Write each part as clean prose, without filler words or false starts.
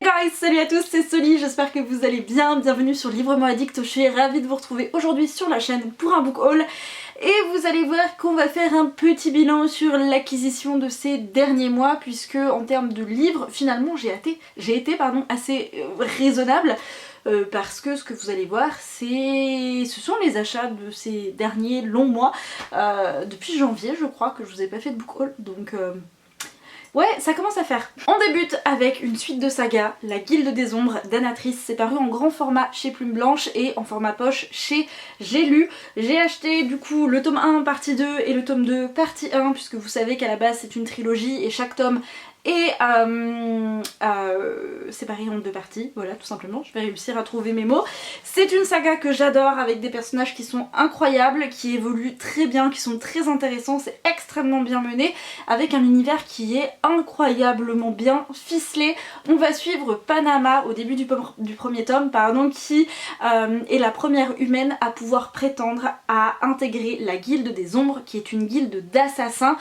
Guys, salut à tous, c'est Soli, j'espère que vous allez bien, bienvenue sur Librement Addict, je suis ravie de vous retrouver aujourd'hui sur la chaîne pour un book haul et vous allez voir qu'on va faire un petit bilan sur l'acquisition de ces derniers mois puisque en termes de livres, finalement j'ai été assez raisonnable parce que ce que vous allez voir ce sont les achats de ces derniers longs mois depuis janvier je crois que je vous ai pas fait de book haul donc... Ouais, ça commence à faire. On débute avec une suite de sagas, La Guilde des Ombres d'Anatrice. C'est paru en grand format chez Plume Blanche et en format poche chez J'ai lu. J'ai acheté du coup le tome 1 partie 2 et le tome 2 partie 1 puisque vous savez qu'à la base c'est une trilogie et chaque tome est séparé en deux parties, voilà tout simplement, je vais réussir à trouver mes mots. C'est une saga que j'adore avec des personnages qui sont incroyables, qui évoluent très bien, qui sont très intéressants, c'est extrêmement bien mené, avec un univers qui est incroyablement bien ficelé. On va suivre Panama au début du premier tome, qui est la première humaine à pouvoir prétendre à intégrer la Guilde des Ombres, qui est une guilde d'assassins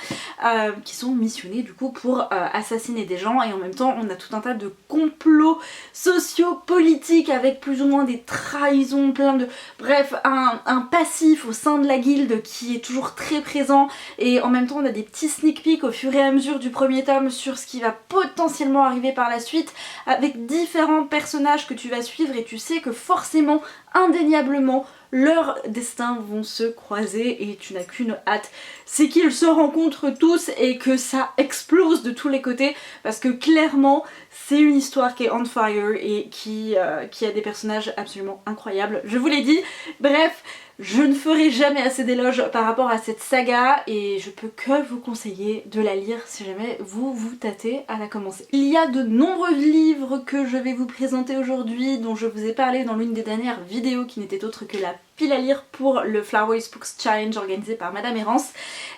qui sont missionnés du coup pour assassiner des gens, et en même temps on a tout un tas de complots socio-politiques avec plus ou moins des trahisons, plein de... Bref, un passif au sein de la guilde qui est toujours très présent, et en même temps on a des petits sneak peeks au fur et à mesure du premier tome sur ce qui va potentiellement arriver par la suite, avec différents personnages que tu vas suivre et tu sais que forcément, indéniablement, leurs destins vont se croiser et tu n'as qu'une hâte, c'est qu'ils se rencontrent tous et que ça explose de tous les côtés parce que clairement c'est une histoire qui est on fire et qui a des personnages absolument incroyables, je vous l'ai dit. Bref, je ne ferai jamais assez d'éloges par rapport à cette saga et je peux que vous conseiller de la lire si jamais vous vous tâtez à la commencer. Il y a de nombreux livres que je vais vous présenter aujourd'hui, dont je vous ai parlé dans l'une des dernières vidéos qui n'était autre que la pile à lire pour le Flowery Spooks Challenge organisé par Madame Errance.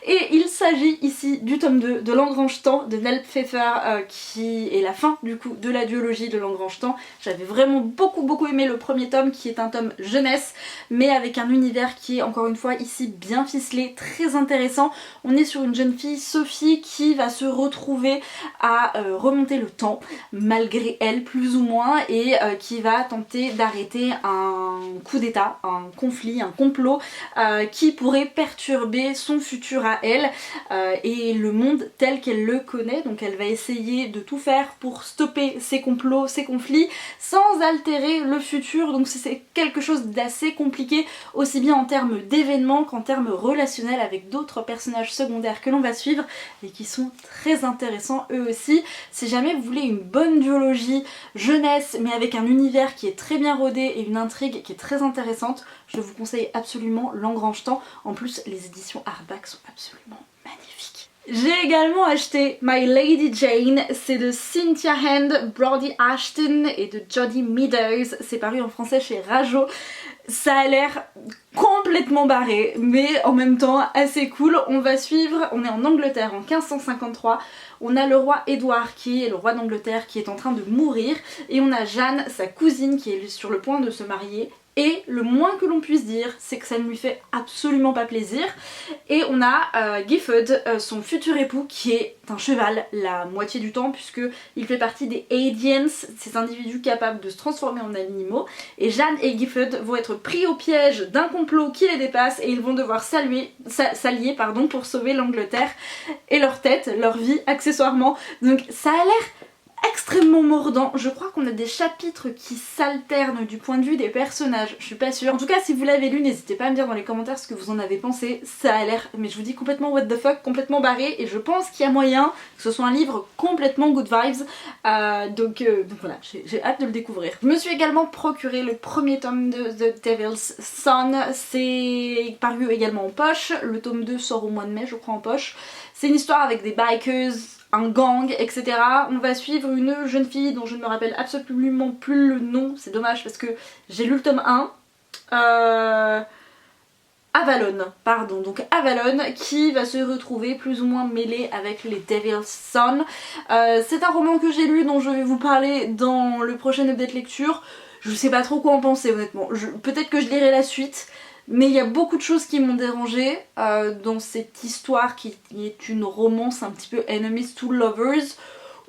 Et il s'agit ici du tome 2 de L'Engrange-Temps de Nell Pfeffer qui est la fin du coup de la duologie de L'Engrange-Temps. J'avais vraiment beaucoup aimé le premier tome qui est un tome jeunesse mais avec un univers qui est encore une fois ici bien ficelé, très intéressant. On est sur une jeune fille, Sophie, qui va se retrouver à remonter le temps malgré elle plus ou moins et qui va tenter d'arrêter un coup d'état, un conflit, un complot qui pourrait perturber son futur à elle et le monde tel qu'elle le connaît. Donc elle va essayer de tout faire pour stopper ces complots, ces conflits sans altérer le futur, donc c'est quelque chose d'assez compliqué aussi bien en termes d'événements qu'en termes relationnels avec d'autres personnages secondaires que l'on va suivre et qui sont très intéressants eux aussi. Si jamais vous voulez une bonne duologie jeunesse mais avec un univers qui est très bien rodé et une intrigue qui est très intéressante, je vous conseille absolument L'Engrange-Temps. En plus les éditions hardback sont absolument magnifiques. J'ai également acheté My Lady Jane, c'est de Cynthia Hand, Brody Ashton et de Jodie Meadows, c'est paru en français chez Rajo. Ça a l'air complètement barré mais en même temps assez cool. On va suivre, on est en Angleterre en 1553, on a le roi Édouard qui est le roi d'Angleterre qui est en train de mourir et on a Jeanne, sa cousine, qui est sur le point de se marier. Et le moins que l'on puisse dire, c'est que ça ne lui fait absolument pas plaisir. Et on a Gifford, son futur époux, qui est un cheval la moitié du temps, puisque il fait partie des Adians, ces individus capables de se transformer en animaux. Et Jeanne et Gifford vont être pris au piège d'un complot qui les dépasse et ils vont devoir s'allier pour sauver l'Angleterre et leur tête, leur vie accessoirement. Donc ça a l'air extrêmement mordant. Je crois qu'on a des chapitres qui s'alternent du point de vue des personnages, je suis pas sûre. En tout cas si vous l'avez lu, n'hésitez pas à me dire dans les commentaires ce que vous en avez pensé. Ça a l'air, mais je vous dis, complètement what the fuck, complètement barré, et je pense qu'il y a moyen que ce soit un livre complètement good vibes. Donc voilà, j'ai hâte de le découvrir. Je me suis également procuré le premier tome de The Devil's Son, c'est paru également en poche. Le tome 2 sort au mois de mai je crois en poche. C'est une histoire avec des bikers, un gang, etc. On va suivre une jeune fille dont je ne me rappelle absolument plus le nom, c'est dommage parce que j'ai lu le tome 1. Avalon, pardon, donc Avalon qui va se retrouver plus ou moins mêlée avec les Devil's Son. C'est un roman que j'ai lu dont je vais vous parler dans le prochain update lecture. Je sais pas trop quoi en penser honnêtement, peut-être que je lirai la suite. Mais il y a beaucoup de choses qui m'ont dérangée dans cette histoire qui est une romance un petit peu enemies to lovers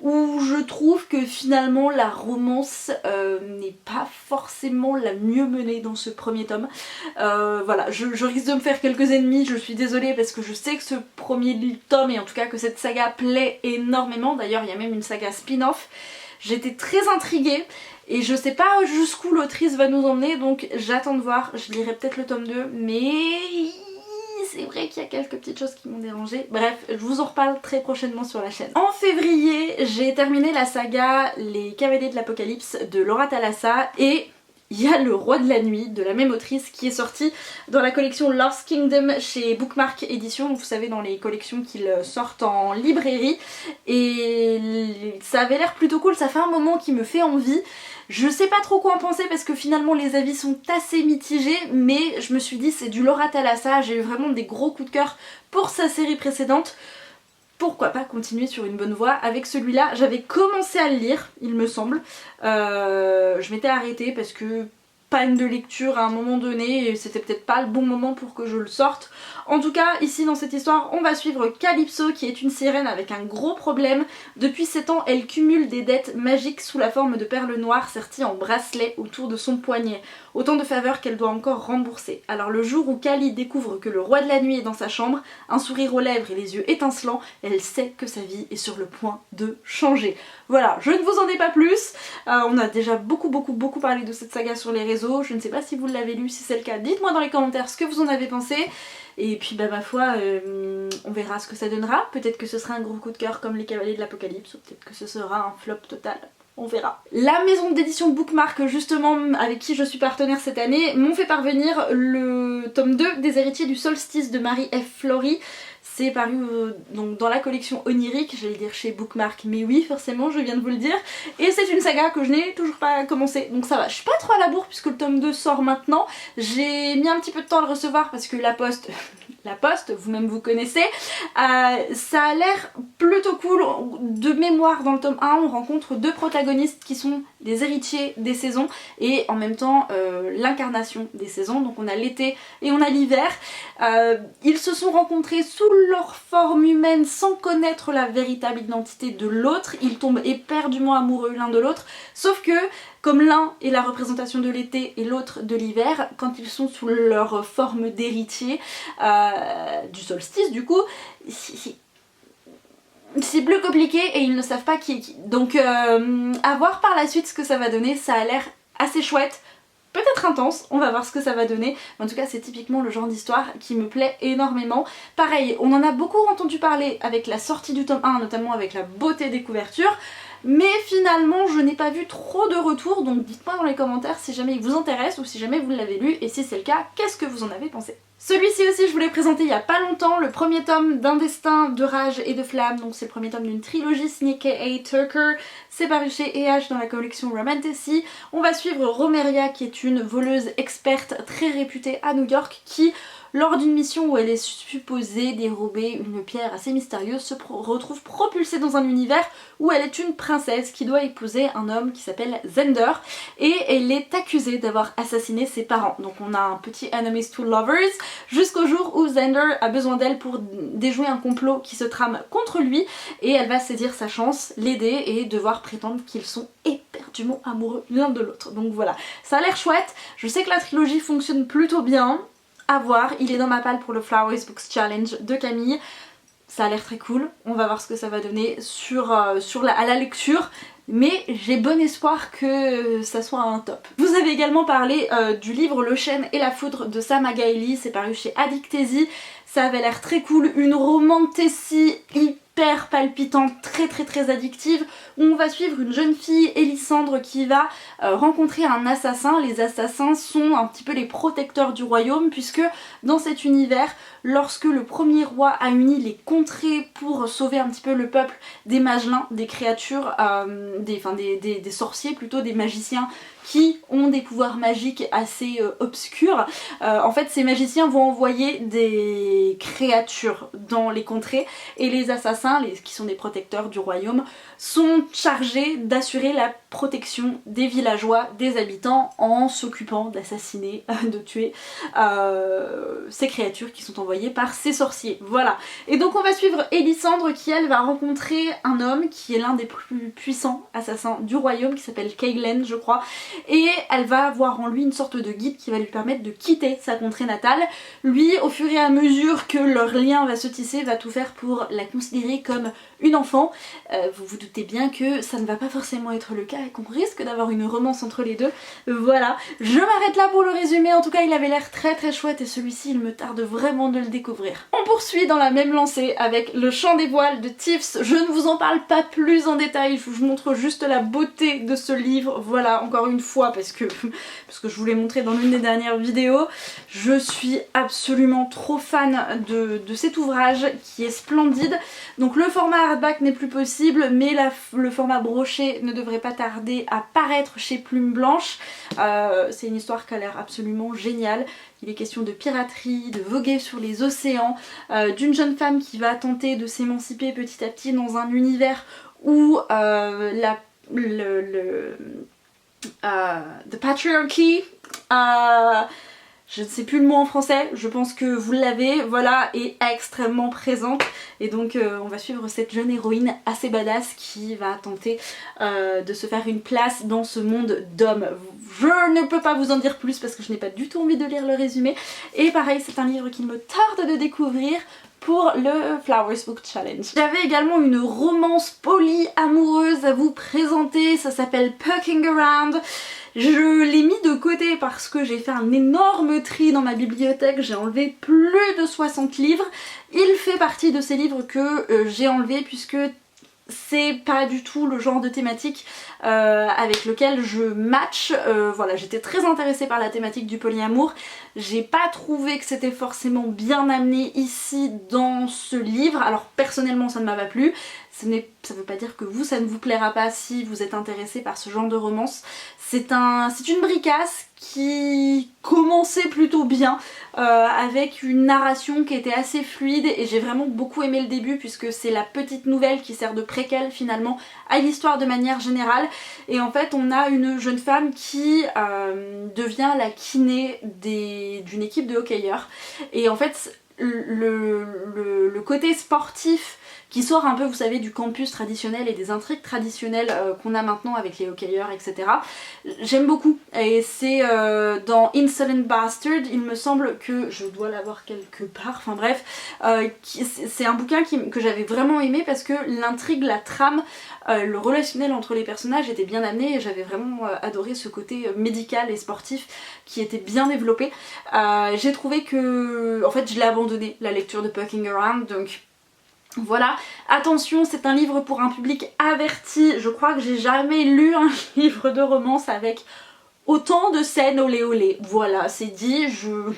où je trouve que finalement la romance n'est pas forcément la mieux menée dans ce premier tome. Voilà, je risque de me faire quelques ennemis, je suis désolée parce que je sais que ce premier tome, et en tout cas que cette saga plaît énormément, d'ailleurs il y a même une saga spin-off. J'étais très intriguée et je sais pas jusqu'où l'autrice va nous emmener, donc j'attends de voir, je lirai peut-être le tome 2, mais c'est vrai qu'il y a quelques petites choses qui m'ont dérangée. Bref, je vous en reparle très prochainement sur la chaîne. En février, j'ai terminé la saga Les Cavaliers de l'Apocalypse de Laura Thalassa et il y a Le Roi de la Nuit de la même autrice qui est sorti dans la collection Lost Kingdom chez Bookmark Édition, vous savez dans les collections qu'ils sortent en librairie, et ça avait l'air plutôt cool, ça fait un moment qui me fait envie. Je sais pas trop quoi en penser parce que finalement les avis sont assez mitigés, mais je me suis dit c'est du Laura Thalassa, j'ai eu vraiment des gros coups de cœur pour sa série précédente. Pourquoi pas continuer sur une bonne voie avec celui-là. J'avais commencé à le lire, il me semble. Je m'étais arrêtée parce que panne de lecture à un moment donné et c'était peut-être pas le bon moment pour que je le sorte. En tout cas, ici dans cette histoire, on va suivre Calypso qui est une sirène avec un gros problème. Depuis 7 ans, elle cumule des dettes magiques sous la forme de perles noires serties en bracelet autour de son poignet. Autant de faveurs qu'elle doit encore rembourser. Alors le jour où Cali découvre que le roi de la nuit est dans sa chambre, un sourire aux lèvres et les yeux étincelants, elle sait que sa vie est sur le point de changer. Voilà, je ne vous en dis pas plus. On a déjà beaucoup parlé de cette saga sur les réseaux. Je ne sais pas si vous l'avez lu, si c'est le cas, dites-moi dans les commentaires ce que vous en avez pensé. Et puis bah ma foi, on verra ce que ça donnera. Peut-être que ce sera un gros coup de cœur comme Les Cavaliers de l'Apocalypse, ou peut-être que ce sera un flop total. On verra. La maison d'édition Bookmark, justement, avec qui je suis partenaire cette année, m'ont fait parvenir le tome 2 des Héritiers du Solstice de Marie F. Flory. C'est paru donc dans la collection onirique, j'allais dire chez Bookmark, mais oui forcément je viens de vous le dire. Et c'est une saga que je n'ai toujours pas commencé, donc ça va. Je suis pas trop à la bourre puisque le tome 2 sort maintenant. J'ai mis un petit peu de temps à le recevoir parce que la poste, vous-même vous connaissez, ça a l'air plutôt cool. De mémoire, dans le tome 1 on rencontre deux protagonistes qui sont des héritiers des saisons et en même temps l'incarnation des saisons. Donc on a l'été et on a l'hiver. Ils se sont rencontrés sous leur forme humaine sans connaître la véritable identité de l'autre. Ils tombent éperdument amoureux l'un de l'autre, sauf que comme l'un est la représentation de l'été et l'autre de l'hiver, quand ils sont sous leur forme d'héritier du solstice du coup, c'est plus compliqué et ils ne savent pas qui est qui. Donc à voir par la suite ce que ça va donner. Ça a l'air assez chouette, peut-être intense, on va voir ce que ça va donner. Mais en tout cas c'est typiquement le genre d'histoire qui me plaît énormément. Pareil, on en a beaucoup entendu parler avec la sortie du tome 1, notamment avec la beauté des couvertures. Mais finalement je n'ai pas vu trop de retours, donc dites-moi dans les commentaires si jamais il vous intéresse ou si jamais vous l'avez lu, et si c'est le cas, qu'est-ce que vous en avez pensé? Celui-ci aussi je vous l'ai présenté il y a pas longtemps, le premier tome d'Un destin de rage et de flamme, donc c'est le premier tome d'une trilogie signée K.A. Tucker, c'est paru chez EH dans la collection Romantasy. On va suivre Romeria qui est une voleuse experte très réputée à New York qui, lors d'une mission où elle est supposée dérober une pierre assez mystérieuse, se retrouve propulsée dans un univers où elle est une princesse qui doit épouser un homme qui s'appelle Zender et elle est accusée d'avoir assassiné ses parents. Donc on a un petit enemies to lovers jusqu'au jour où Zender a besoin d'elle pour déjouer un complot qui se trame contre lui et elle va saisir sa chance, l'aider et devoir prétendre qu'ils sont éperdument amoureux l'un de l'autre. Donc voilà, ça a l'air chouette, je sais que la trilogie fonctionne plutôt bien. À voir, il est dans ma palle pour le Flowers Books Challenge de Camille. Ça a l'air très cool, on va voir ce que ça va donner à la lecture. Mais j'ai bon espoir que ça soit un top. Vous avez également parlé du livre Le Chêne et la Foudre de Sam Agaili, c'est paru chez Addictesy. Ça avait l'air très cool, une romantasy hyper palpitante, très addictive, où on va suivre une jeune fille, Elisandre, qui va rencontrer un assassin. Les assassins sont un petit peu les protecteurs du royaume, puisque dans cet univers, lorsque le premier roi a uni les contrées pour sauver un petit peu le peuple des magelins, des créatures, des sorciers plutôt, des magiciens qui ont des pouvoirs magiques assez obscurs. En fait ces magiciens vont envoyer des créatures dans les contrées et les assassins, qui sont des protecteurs du royaume, sont chargés d'assurer la protection des villageois, des habitants, en s'occupant d'assassiner, de tuer ces créatures qui sont envoyées par ces sorciers. Voilà. Et donc on va suivre Elisandre qui elle va rencontrer un homme qui est l'un des plus puissants assassins du royaume, qui s'appelle Cailen je crois, et elle va voir en lui une sorte de guide qui va lui permettre de quitter sa contrée natale. Lui, au fur et à mesure que leur lien va se tisser, va tout faire pour la considérer comme une enfant. Vous vous doutez bien que ça ne va pas forcément être le cas et qu'on risque d'avoir une romance entre les deux. Voilà, je m'arrête là pour le résumé. En tout cas il avait l'air très très chouette et celui-ci il me tarde vraiment de le découvrir. On poursuit dans la même lancée avec Le Chant des Voiles de Tiffs. Je ne vous en parle pas plus en détail, je vous montre juste la beauté de ce livre. Voilà, encore une fois parce que je vous l'ai montré dans l'une des dernières vidéos, je suis absolument trop fan de cet ouvrage qui est splendide. Donc le format hardback n'est plus possible, mais le format broché ne devrait pas tarder à paraître chez Plume Blanche. C'est une histoire qui a l'air absolument géniale. Il est question de piraterie, de voguer sur les océans, d'une jeune femme qui va tenter de s'émanciper petit à petit dans un univers où the patriarchy, je ne sais plus le mot en français, je pense que vous l'avez, voilà, est extrêmement présente. Et donc on va suivre cette jeune héroïne assez badass qui va tenter de se faire une place dans ce monde d'hommes. Je ne peux pas vous en dire plus parce que je n'ai pas du tout envie de lire le résumé. Et pareil, c'est un livre qu'il me tarde de découvrir pour le Flowers Book Challenge. J'avais également une romance polyamoureuse à vous présenter, ça s'appelle Poking Around. Je l'ai mis de côté parce que j'ai fait un énorme tri dans ma bibliothèque, j'ai enlevé plus de 60 livres. Il fait partie de ces livres que j'ai enlevés puisque c'est pas du tout le genre de thématique avec lequel je match. Voilà, j'étais très intéressée par la thématique du polyamour. J'ai pas trouvé que c'était forcément bien amené ici dans ce livre. Alors personnellement ça ne m'a pas plu. Ça veut pas dire que vous ça ne vous plaira pas si vous êtes intéressé par ce genre de romance. C'est une bricasse qui commençait plutôt bien avec une narration qui était assez fluide et j'ai vraiment beaucoup aimé le début puisque c'est la petite nouvelle qui sert de préquel finalement à l'histoire de manière générale. Et en fait on a une jeune femme qui devient la kiné d'une équipe de hockeyeurs et en fait le côté sportif qui sort un peu, vous savez, du campus traditionnel et des intrigues traditionnelles qu'on a maintenant avec les hockeyeurs, etc. J'aime beaucoup. Et c'est dans Insolent Bastard, il me semble que je dois l'avoir quelque part, enfin bref, c'est un bouquin que j'avais vraiment aimé parce que l'intrigue, la trame, le relationnel entre les personnages était bien amené et j'avais vraiment adoré ce côté médical et sportif qui était bien développé. J'ai trouvé que, en fait, je l'ai abandonné, la lecture de Poking Around, donc voilà, attention, c'est un livre pour un public averti. Je crois que j'ai jamais lu un livre de romance avec autant de scènes olé olé. Voilà, c'est dit, je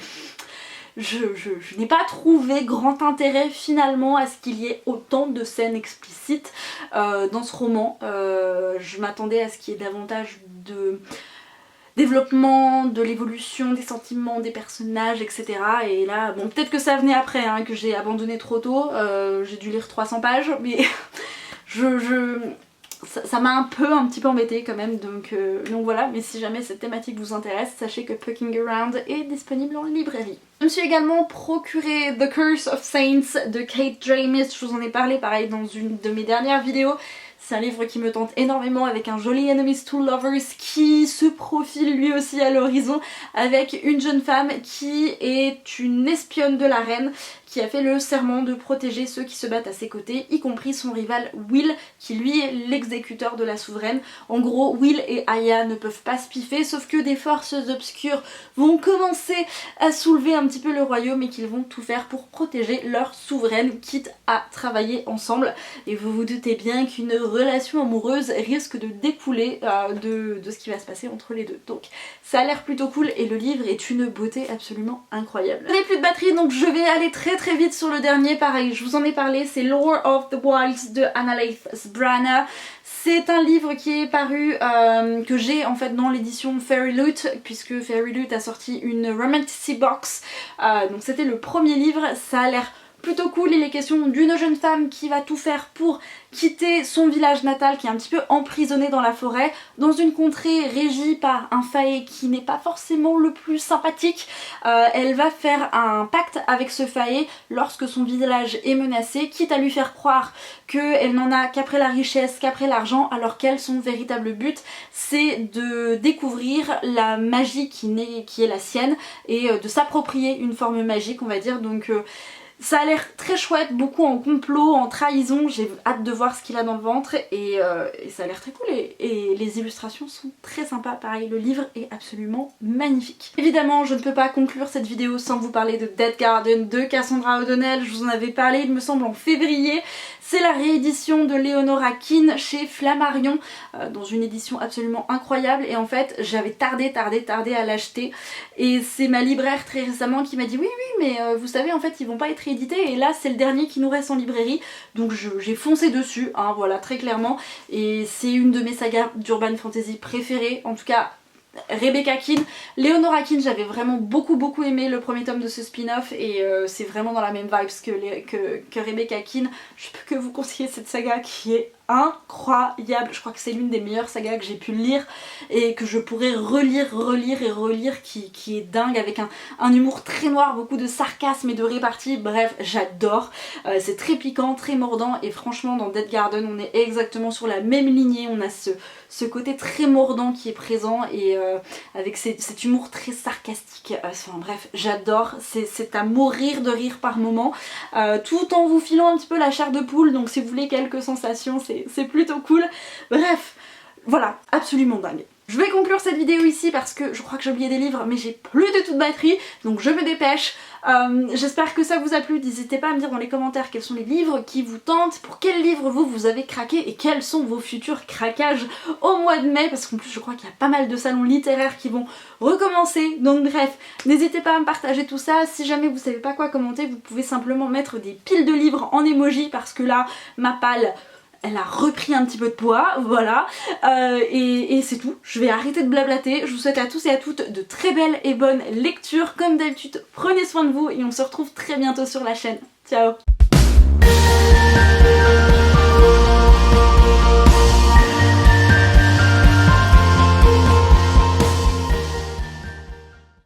n'ai pas trouvé grand intérêt finalement à ce qu'il y ait autant de scènes explicites dans ce roman. Je m'attendais à ce qu'il y ait davantage de développement, de l'évolution des sentiments des personnages, etc. Et là, bon, peut-être que ça venait après, hein, que j'ai abandonné trop tôt, j'ai dû lire 300 pages, mais ça m'a un petit peu embêtée quand même, donc voilà. Mais si jamais cette thématique vous intéresse, sachez que Poking Around est disponible en librairie. Je me suis également procuré The Curse of Saints de Kate Dramis, je vous en ai parlé pareil dans une de mes dernières vidéos. C'est un livre qui me tente énormément avec un joli Enemies to Lovers qui se profile lui aussi à l'horizon avec une jeune femme qui est une espionne de la reine qui a fait le serment de protéger ceux qui se battent à ses côtés, y compris son rival Will qui lui est l'exécuteur de la souveraine. En gros, Will et Aya ne peuvent pas se piffer, sauf que des forces obscures vont commencer à soulever un petit peu le royaume et qu'ils vont tout faire pour protéger leur souveraine, quitte à travailler ensemble. Et vous vous doutez bien qu'une relation amoureuse risque de découler de ce qui va se passer entre les deux. Donc ça a l'air plutôt cool et le livre est une beauté absolument incroyable. Je n'ai plus de batterie donc je vais aller très vite sur le dernier. Pareil, je vous en ai parlé, c'est Lore of the Wilds de Annaleith Sbrana. C'est un livre qui est paru, que j'ai en fait dans l'édition Fairy Loot, puisque Fairy Loot a sorti une Romanticy Box, donc c'était le premier livre. Ça a l'air plutôt cool, il est question d'une jeune femme qui va tout faire pour quitter son village natal qui est un petit peu emprisonné dans la forêt, dans une contrée régie par un faé qui n'est pas forcément le plus sympathique. Elle va faire un pacte avec ce faé lorsque son village est menacé, quitte à lui faire croire qu'elle n'en a qu'après la richesse, qu'après l'argent, alors qu'elle, son véritable but, c'est de découvrir la magie qui est la sienne et de s'approprier une forme magique, on va dire. Donc ça a l'air très chouette, beaucoup en complot, en trahison, j'ai hâte de voir ce qu'il a dans le ventre et ça a l'air très cool et les illustrations sont très sympas, pareil, le livre est absolument magnifique. Évidemment, je ne peux pas conclure cette vidéo sans vous parler de Dead Garden de Cassandra O'Donnell, je vous en avais parlé, il me semble, en février. C'est la réédition de Leonora Keane chez Flammarion, dans une édition absolument incroyable, et en fait j'avais tardé à l'acheter et c'est ma libraire très récemment qui m'a dit oui mais vous savez en fait ils vont pas être réédités, et là c'est le dernier qui nous reste en librairie, donc j'ai foncé dessus, hein, voilà, très clairement, et c'est une de mes sagas d'urban fantasy préférées, en tout cas Rebecca Keane. Leonora Keane, j'avais vraiment beaucoup aimé le premier tome de ce spin-off et c'est vraiment dans la même vibes que Rebecca Keane. Je peux que vous conseiller cette saga qui est incroyable. Je crois que c'est l'une des meilleures sagas que j'ai pu lire et que je pourrais relire, qui est dingue, avec un humour très noir, beaucoup de sarcasme et de répartie. Bref, j'adore. C'est très piquant, très mordant, et franchement dans Dead Garden on est exactement sur la même lignée. On a ce côté très mordant qui est présent et avec cet humour très sarcastique. Enfin bref, j'adore. C'est à mourir de rire par moment, tout en vous filant un petit peu la chair de poule, donc si vous voulez quelques sensations, c'est plutôt cool. Bref, voilà, absolument dingue. Je vais conclure cette vidéo ici parce que je crois que j'ai oublié des livres, mais j'ai plus de toute batterie, donc je me dépêche. J'espère que ça vous a plu, n'hésitez pas à me dire dans les commentaires quels sont les livres qui vous tentent, pour quels livres vous avez craqué et quels sont vos futurs craquages au mois de mai, parce qu'en plus je crois qu'il y a pas mal de salons littéraires qui vont recommencer, donc bref, n'hésitez pas à me partager tout ça. Si jamais vous savez pas quoi commenter, vous pouvez simplement mettre des piles de livres en emoji, parce que là, ma palle, elle a repris un petit peu de poids, voilà, et c'est tout. Je vais arrêter de blablater. Je vous souhaite à tous et à toutes de très belles et bonnes lectures. Comme d'habitude, prenez soin de vous et on se retrouve très bientôt sur la chaîne. Ciao!